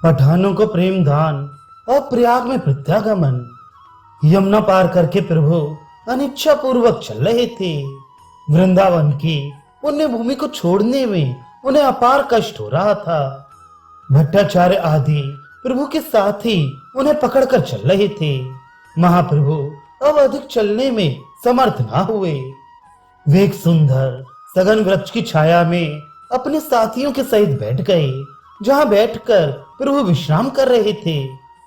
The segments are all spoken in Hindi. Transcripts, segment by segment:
पठानों को प्रेम दान और प्रयाग में प्रत्यागमन। यमुना पार करके प्रभु अनिच्छा पूर्वक चल रहे थे। वृंदावन की पुण्य भूमि को छोड़ने में उन्हें अपार कष्ट हो रहा था। भट्टाचार्य आदि प्रभु के साथ ही उन्हें पकड़कर चल रहे थे। महाप्रभु अब अधिक चलने में समर्थ ना हुए। वे एक सुंदर सघन वृक्ष की छाया में अपने साथियों के सहित बैठ गए। जहां बैठकर प्रभु विश्राम कर रहे थे,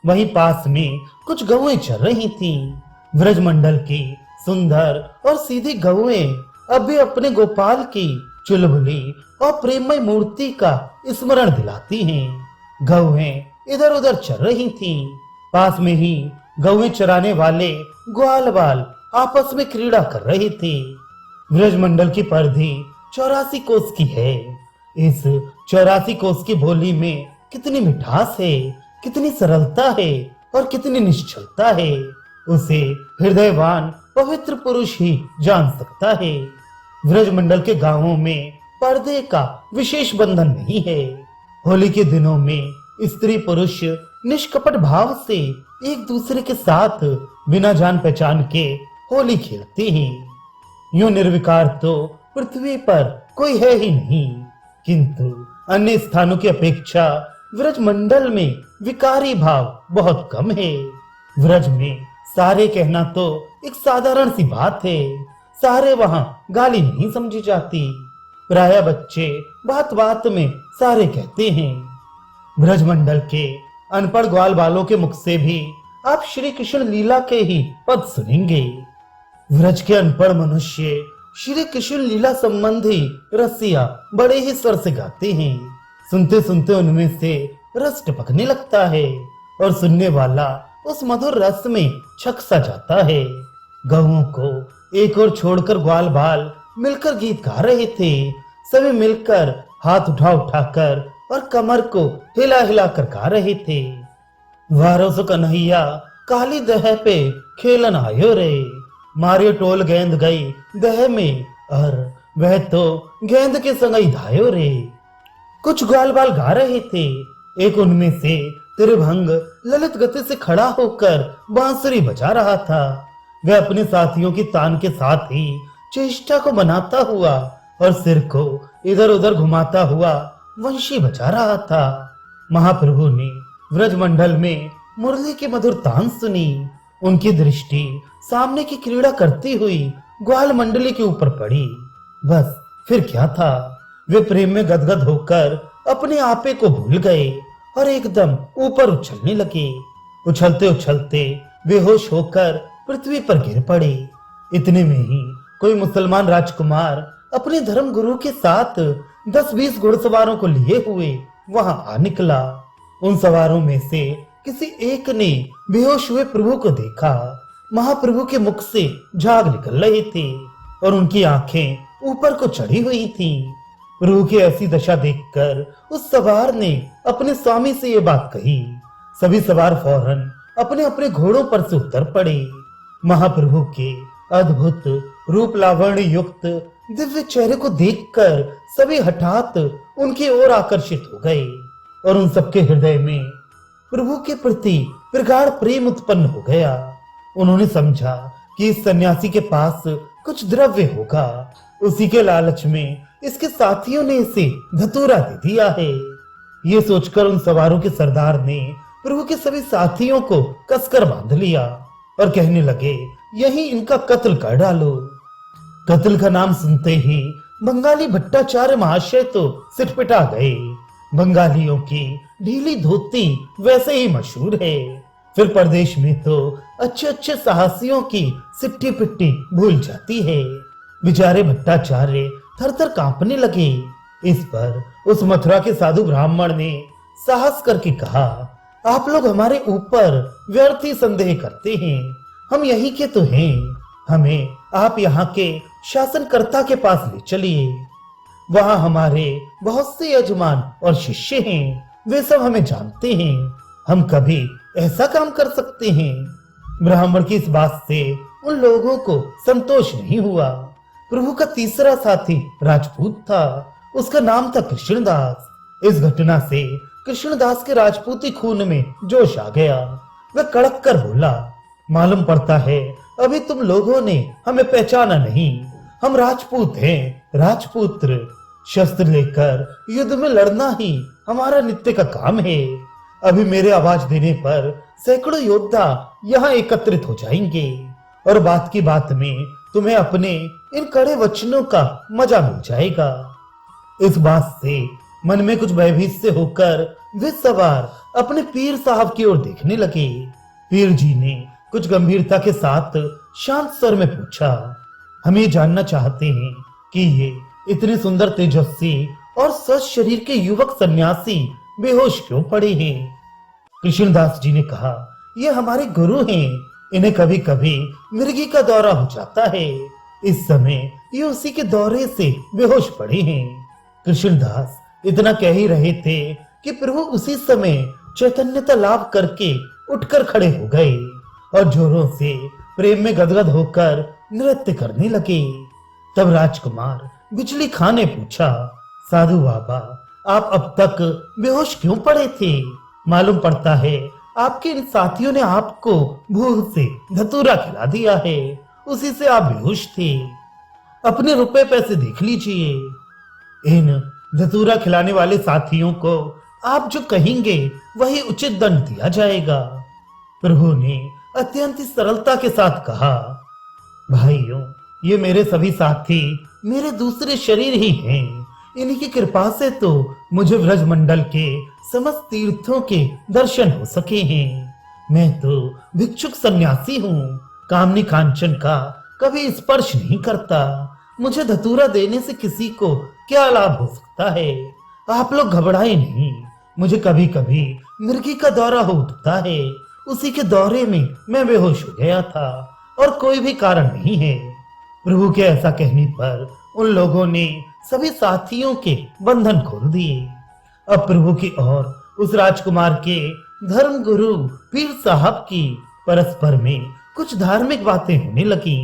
वहीं पास में कुछ गौएं चल रही थीं। ब्रजमंडल की सुंदर और सीधी गौएं अब भी अपने गोपाल की चुलबुली और प्रेममय मूर्ति का स्मरण दिलाती हैं। गौएं इधर उधर चल रही थीं। पास में ही गौएं चराने वाले ग्वालवाल आपस में क्रीड़ा कर रहे थे। ब्रजमंडल की परिधि 84 कोस की है। इस 84 कोस की बोली में कितनी मिठास है, कितनी सरलता है और कितनी निश्चलता है, उसे हृदयवान पवित्र पुरुष ही जान सकता है। ब्रजमंडल के गांवों में पर्दे का विशेष बंधन नहीं है। होली के दिनों में स्त्री पुरुष निष्कपट भाव से एक दूसरे के साथ बिना जान पहचान के होली खेलते हैं। यूं निर्विकार तो पृथ्वी पर कोई है ही नहीं, किंतु अन्य स्थानों की अपेक्षा ब्रजमंडल में विकारी भाव बहुत कम है। ब्रज में सारे कहना तो एक साधारण सी बात है। सारे वहां गाली नहीं समझी जाती। प्राय बच्चे बात बात में सारे कहते हैं। ब्रजमंडल के अनपढ़ ग्वाल बालों के मुख से भी आप श्री कृष्ण लीला के ही पद सुनेंगे। ब्रज के अनपढ़ मनुष्य श्री कृष्ण लीला संबंधी रसिया बड़े ही स्वर से गाते हैं। सुनते सुनते उनमें से रस टपकने लगता है और सुनने वाला उस मधुर रस में छक सा जाता है। गौओं को एक और छोड़कर ग्वाल बाल मिलकर गीत गा रहे थे। सभी मिलकर हाथ उठा उठाकर और कमर को हिला हिला कर गा रहे थे। वारो सो कन्हैया काली दह पे खेलन आयो रे, मारियो टोल गेंद गई दह में और वह तो गेंद के संग ही धायो रे। कुछ ग्वाल बाल गा रहे थे। एक उनमें से त्रिभंग ललित गति से खड़ा होकर बांसुरी बजा रहा था। वह अपने साथियों की तान के साथ ही चेष्टा को बनाता हुआ और सिर को इधर उधर घुमाता हुआ वंशी बजा रहा था। महाप्रभु ने ब्रजमंडल में मुरली की मधुर तान सुनी। उनकी दृष्टि सामने की क्रीड़ा करती हुई ग्वाल मंडली के ऊपर पड़ी। बस फिर क्या था, वे प्रेम में गदगद होकर अपने आपे को भूल गए और एकदम ऊपर उछलने लगे। उछलते उछलते बेहोश होकर पृथ्वी पर गिर पड़े। इतने में ही कोई मुसलमान राजकुमार अपने धर्म गुरु के साथ 10-20 घुड़सवारों को लिए हुए वहां आ निकला। उन सवारों में से किसी एक ने बेहोश हुए प्रभु को देखा। महाप्रभु के मुख से झाग निकल रहे थे और उनकी आंखें ऊपर को चढ़ी हुई थीं। प्रभु की ऐसी दशा देखकर उस सवार ने अपने स्वामी से ये बात कही। सभी सवार फौरन अपने अपने घोड़ों पर से उतर पड़े। महाप्रभु के अद्भुत रूप लावण्य युक्त दिव्य चेहरे को देखकर सभी हठात उनकी ओर आकर्षित हो गए और उन सबके हृदय में प्रभु के प्रति प्रगाढ़ प्रेम उत्पन्न हो गया। उन्होंने समझा कि इस सन्यासी के पास कुछ द्रव्य होगा। उसी के लालच में इसके साथियों ने इसे धतूरा दे दिया है। ये सोचकर उन सवारों के सरदार ने प्रभु के सभी साथियों को कसकर बांध लिया और कहने लगे, यही इनका कत्ल कर डालो। कत्ल का नाम सुनते ही बंगाली भट्टाचार्य महाशय तो सिटपिटा गए। बंगालियों की ढीली धोती वैसे ही मशहूर है। फिर प्रदेश में तो अच्छे अच्छे साहसियों की सिट्टी पिट्टी भूल जाती है। बेचारे भट्टाचार्य थर थर कांपने लगे। इस पर उस मथुरा के साधु ब्राह्मण ने साहस करके कहा, आप लोग हमारे ऊपर व्यर्थ ही संदेह करते हैं। हम यहीं के तो हैं। हमें आप यहाँ के शासनकर्ता के पास ले चलिए। वहां हमारे बहुत से यजमान और शिष्य हैं। वे सब हमें जानते हैं। हम कभी ऐसा काम कर सकते हैं। ब्राह्मण की इस बात से उन लोगों को संतोष नहीं हुआ। प्रभु का तीसरा साथी राजपूत था। उसका नाम था कृष्णदास। इस घटना से कृष्णदास के राजपूती खून में जोश आ गया। वह कड़क कर बोला, मालूम पड़ता है अभी तुम लोगों ने हमें पहचाना नहीं। हम राजपूत हैं, राजपुत्र। शस्त्र लेकर युद्ध में लड़ना ही हमारा नित्य का काम है। अभी मेरे आवाज देने पर सैकड़ों योद्धा यहाँ एकत्रित हो जाएंगे और बात की बात में तुम्हें अपने इन कड़े वचनों का मजा मिल जाएगा। इस बात से मन में कुछ भयभीत से होकर वे सवार अपने पीर साहब की ओर देखने लगे। पीर जी ने कुछ गंभीरता के साथ शांत स्वर में पूछा, हम ये जानना चाहते हैं कि ये इतने सुंदर, तेजस्वी और स्वस्थ शरीर के युवक सन्यासी बेहोश क्यों पड़े हैं? कृष्णदास जी ने कहा, ये हमारे गुरु हैं। इन्हें कभी कभी मिर्गी का दौरा हो जाता है। इस समय ये उसी के दौरे से बेहोश पड़े हैं। कृष्णदास इतना कह ही रहे थे कि प्रभु उसी समय चैतन्यता लाभ करके उठकर खड़े हो गए और जोरों से प्रेम में गदगद होकर नृत्य करने लगे। तब राजकुमार बिजली खां ने पूछा, साधु बाबा, आप अब तक बेहोश क्यों पड़े थे? मालूम पड़ता है आपके इन साथियों ने आपको भूख से धतूरा खिला दिया है, उसी से आप बेहोश थे। अपने रुपए पैसे देख लीजिए। इन धतूरा खिलाने वाले साथियों को आप जो कहेंगे वही उचित दंड दिया जाएगा। प्रभु ने अत्यंत सरलता के साथ कहा, भाइयों, ये मेरे सभी साथी मेरे दूसरे शरीर ही हैं। इन्हीं की कृपा से तो मुझे व्रजमंडल के समस्त तीर्थों के दर्शन हो सके हैं। मैं तो भिक्षुक सन्यासी हूँ, कामनी कांचन का कभी स्पर्श नहीं करता। मुझे धतूरा देने से किसी को क्या लाभ हो सकता है? आप लोग घबराए नहीं। मुझे कभी कभी मिर्गी का दौरा हो उठता है, उसी के दौरे में मैं बेहोश हो गया था और कोई भी कारण नहीं है। प्रभु के ऐसा कहने पर उन लोगों ने सभी साथियों के बंधन खोल दिए। अब प्रभु की और उस राजकुमार के धर्म गुरु पीर साहब की परस्पर में कुछ धार्मिक बातें होने लगी।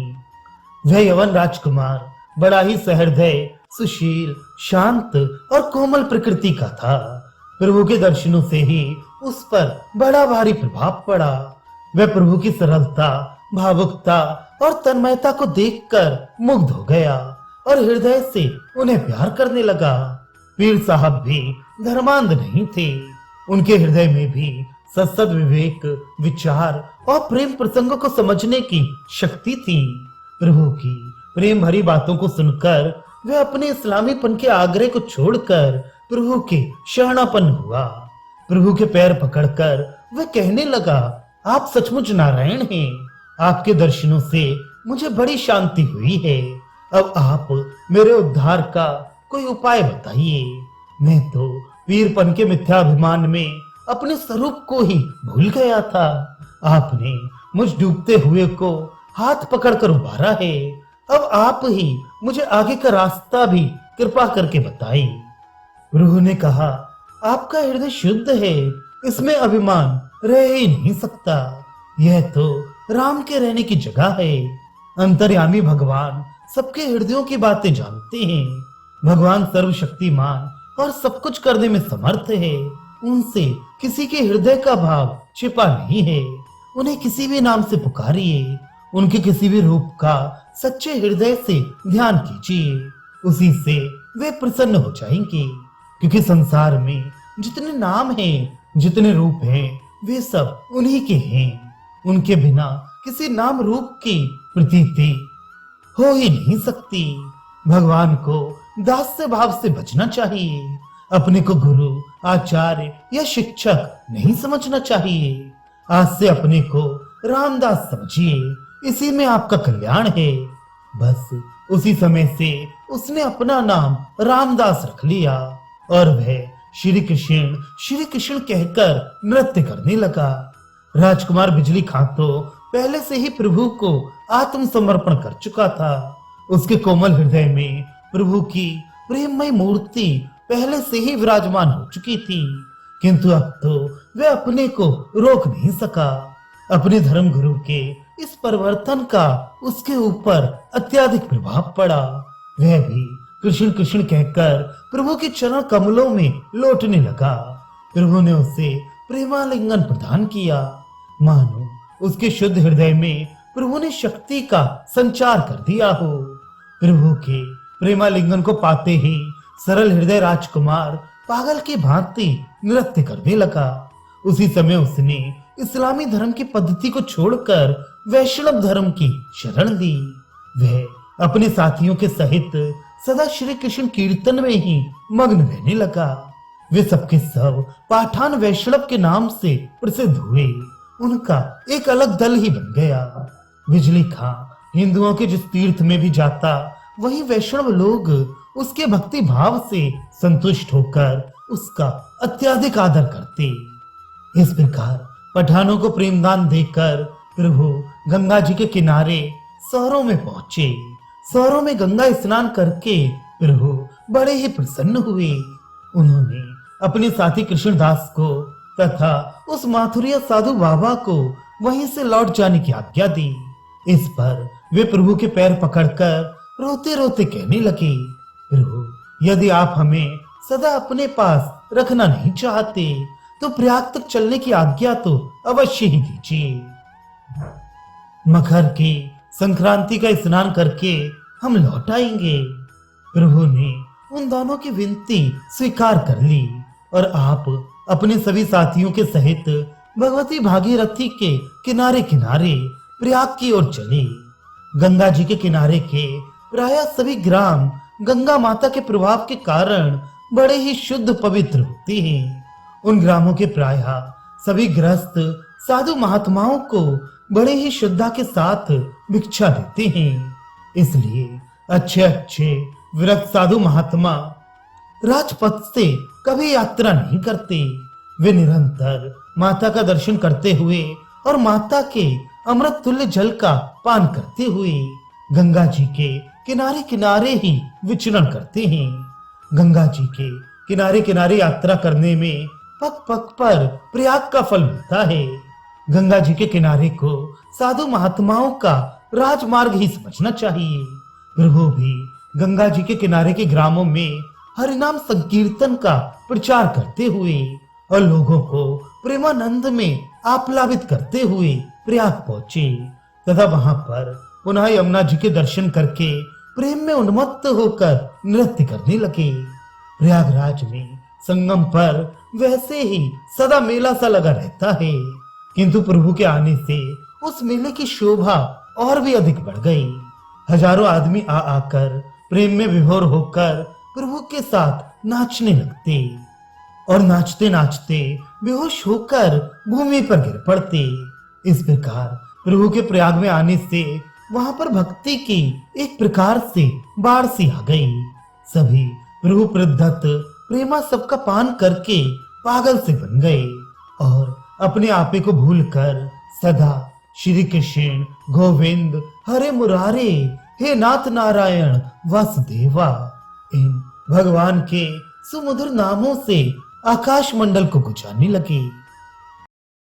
वह यवन राजकुमार बड़ा ही सहृदय, सुशील, शांत और कोमल प्रकृति का था। प्रभु के दर्शनों से ही उस पर बड़ा भारी प्रभाव पड़ा। वह प्रभु की सरलता, भावुकता और तन्मयता को देखकर मुग्ध हो गया और हृदय से उन्हें प्यार करने लगा। पीर साहब भी धर्मांध नहीं थे। उनके हृदय में भी सत्सद विवेक, विचार और प्रेम प्रसंगों को समझने की शक्ति थी। प्रभु की प्रेम भरी बातों को सुनकर वह अपने इस्लामीपन के आग्रह को छोड़कर प्रभु के शरणापन्न हुआ। प्रभु के पैर पकड़कर वह कहने लगा, आप सचमुच नारायण हैं। आपके दर्शनों से मुझे बड़ी शांति हुई है। अब आप मेरे उद्धार का कोई उपाय बताइए। मैं तो वीरपन के मिथ्याभिमान में अपने स्वरूप को ही भूल गया था। आपने मुझ डूबते हुए को हाथ पकड़कर उबारा है। अब आप ही मुझे आगे का रास्ता भी कृपा करके बताइए। प्रभु ने कहा, आपका हृदय शुद्ध है, इसमें अभिमान रह ही नहीं सकता। यह तो राम के रहने की जगह है। अंतर्यामी भगवान सबके हृदयों की बातें जानते हैं। भगवान सर्वशक्तिमान और सब कुछ करने में समर्थ है। उनसे किसी के हृदय का भाव छिपा नहीं है। उन्हें किसी भी नाम से पुकारिए, उनके किसी भी रूप का सच्चे हृदय से ध्यान कीजिए, उसी से वे प्रसन्न हो जाएंगे। क्योंकि संसार में जितने नाम हैं, जितने रूप हैं, वे सब उन्हीं के हैं। उनके बिना किसी नाम रूप की प्रतीति हो ही नहीं सकती। भगवान को दास्य भाव से बचना चाहिए। अपने को गुरु, आचार्य या शिक्षक नहीं समझना चाहिए। आज से अपने को रामदास समझिए, इसी में आपका कल्याण है। बस उसी समय से उसने अपना नाम रामदास रख लिया और वह श्री कृष्ण कहकर नृत्य करने लगा। राजकुमार बिजली खां तो पहले से ही प्रभु को आत्मसमर्पण कर चुका था। उसके कोमल हृदय में प्रभु की प्रेममय मूर्ति पहले से ही विराजमान हो चुकी थी, किंतु अब तो वह अपने को रोक नहीं सका। अपने धर्म गुरु के इस परिवर्तन का उसके ऊपर अत्यधिक प्रभाव पड़ा। वह भी कृष्ण कृष्ण कहकर प्रभु के चरण कमलों में लौटने लगा। प्रभु ने उसे प्रेमालिंगन प्रदान किया। मानो उसके शुद्ध हृदय में प्रभु ने शक्ति का संचार कर दिया हो। प्रभु के प्रेमालिंगन को पाते ही सरल हृदय राजकुमार पागल की भांति नृत्य करने लगा। उसी समय उसने इस्लामी धर्म की पद्धति को छोड़कर वैष्णव धर्म की शरण ली। वह अपने साथियों के सहित सदा श्री कृष्ण कीर्तन में ही मग्न रहने लगा। वे सबके सब पाठान वैष्णव के नाम से प्रसिद्ध हुए। उनका एक अलग दल ही बन गया। बिजली खां हिंदुओं के जिस तीर्थ में भी जाता, वही वैष्णव लोग उसके भक्ति भाव से संतुष्ट होकर उसका अत्यधिक आदर करते। इस प्रकार पठानों को प्रेमदान देकर प्रभु गंगा जी के किनारे शहरों में पहुंचे। शहरों में गंगा स्नान करके प्रभु बड़े ही प्रसन्न हुए। उन्होंने अपने साथी कृष्णदास को तथा उस माथुरिया साधु बाबा को वहीं से लौट जाने की आज्ञा दी। इस पर वे प्रभु के पैर पकड़कर रोते रोते कहने लगे, प्रभु, यदि आप हमें सदा अपने पास रखना नहीं चाहते तो प्रयाग तक चलने की आज्ञा तो अवश्य ही दीजिए। मकर की संक्रांति का स्नान करके हम लौट आएंगे। प्रभु ने उन दोनों की विनती स्वीकार कर ली और आप अपने सभी साथियों के सहित भगवती भागीरथी के किनारे किनारे प्रयाग की ओर चले। गंगा जी के किनारे के प्रायः सभी ग्राम गंगा माता के प्रभाव के कारण बड़े ही शुद्ध पवित्र होते हैं। उन ग्रामों के प्रायः सभी गृहस्थ साधु महात्माओं को बड़े ही श्रद्धा के साथ भिक्षा देते हैं। इसलिए अच्छे अच्छे विरक्त साधु महात्मा राजपथ से कभी यात्रा नहीं करते। वे निरंतर माता का दर्शन करते हुए और माता के अमृत तुल्य जल का पान करते हुए गंगा जी के किनारे किनारे ही विचरण करते हैं। गंगा जी के किनारे किनारे यात्रा करने में पग पग पर प्रयाग का फल मिलता है। गंगा जी के किनारे को साधु महात्माओं का राजमार्ग ही समझना चाहिए। प्रभु भी गंगा जी के किनारे के ग्रामों में हरिनाम संकीर्तन का प्रचार करते हुए और लोगों को प्रेमानंद में आप्लावित करते हुए प्रयाग पहुंचे तथा वहां पर पुनः यमुना जी के दर्शन करके प्रेम में उन्मत्त होकर नृत्य करने लगे। प्रयागराज में संगम पर वैसे ही सदा मेला सा लगा रहता है, किंतु प्रभु के आने से उस मेले की शोभा और भी अधिक बढ़ गई। हजारों आदमी आ आकर प्रेम में विभोर होकर प्रभु के साथ नाचने लगते और नाचते नाचते बेहोश होकर भूमि पर गिर पड़ते। इस प्रकार प्रभु के प्रयाग में आने से वहां पर भक्ति की एक प्रकार से बाढ़ सी आ गई। सभी प्रभु प्रदत्त प्रेमा सबका पान करके पागल से बन गए और अपने आपे को भूलकर सदा श्री कृष्ण गोविंद हरे मुरारे हे नाथ नारायण वासुदेवा इन भगवान के सुमधुर नामों से आकाश मंडल को गुंजाने लगे।